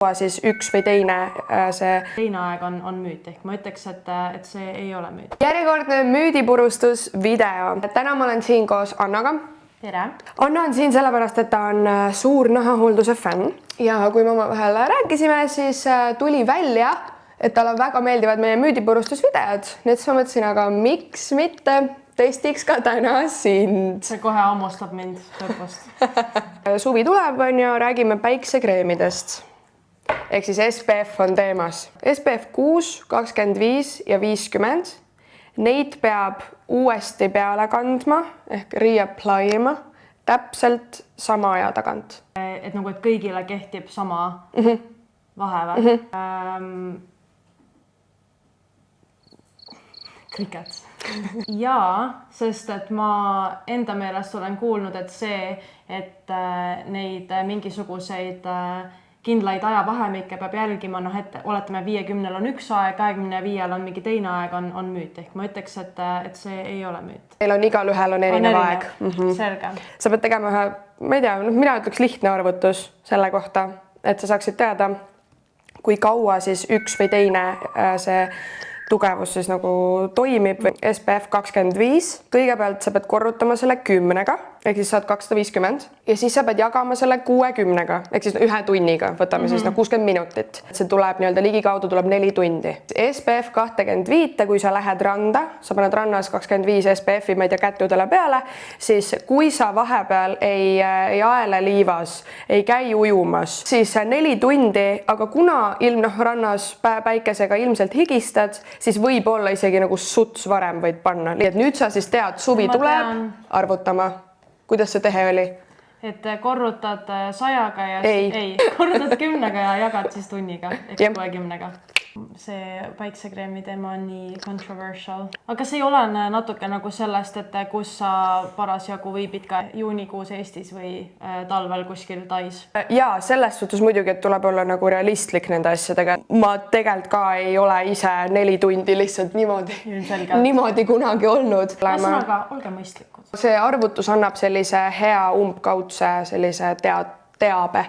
siis üks või teine see teine aeg on müüt, ehk ma ütleks, et see ei ole müüt. Järjekordne müüdipurustusvideo. Täna ma olen siin koos Annaga. Tere! Anna on siin sellepärast, et ta on suur nahahoolduse fänn ja kui me omavahel rääkisime, siis tuli välja, et talle väga meeldivad meie müüdipurustusvideod. Nii et ma mõtlesin, aga miks mitte testiks ka täna sind. See kohe hammustab mind lõpust. Suvi tuleb, ja räägime päiksekreemidest. Ehk siis SPF on teemas. SPF 6, 25 ja 50. Neid peab uuesti peale kandma ehk reapply'ima täpselt sama aja tagant. Et nagu, et kõigile kehtib sama vahe või? Kriket. Jaa, sest et ma enda meelest olen kuulnud, et see, et neid mingisuguseid kindlaid ajavahemikke peab jälgima, et oletame 50 on üks aeg, 25 on mingi teine aeg on müüt. Ehk ma ütleks, et see ei ole müüt. Meil on igalühel on erinev aeg. Selge. Sa pead tegema ühe, ma ei tea, mina ütleks lihtne arvutus selle kohta, et sa saaksid teada, kui kaua siis üks või teine see tugevus siis nagu toimib. SPF 25. Kõigepealt sa pead korrutama selle 10-ga, ehk siis saad 250 ja siis sa pead jagama selle 60-ga, ehk siis ühe tunniga, võtame siis 60 minutit. See tuleb nii-öelda ligikaudu tuleb 4 tundi. SPF 25, kui sa lähed randa, sa paned rannas 25 SPF-i, ma ei tea, kättudele peale, siis kui sa vahepeal ei aele liivas, ei käi ujumas, siis 4 tundi, aga kuna rannas päikesega ilmselt higistad, siis võib-olla isegi nagu suts varem võid panna. Nii et nüüd sa siis tead, suvi tuleb arvutama. Kuidas see tehe oli? Et korrutad 100-ga ja korrutad 10-ga ja jagad siis tunniga, ehk 60-ga. See päiksekreemi teema on nii controversial. Aga see ei ole natuke nagu sellest, et kus sa parasjagu viibid ka juunikuus Eestis või talvel kuskil Tais? Jaa, selles suhtes muidugi, et tuleb olla nagu realistlik nende asjadega. Ma tegelikult ka ei ole ise 4 tundi lihtsalt niimoodi kunagi olnud. Ühesõnaga, olge mõistlikud. See arvutus annab sellise hea umbkaudse sellise teabe.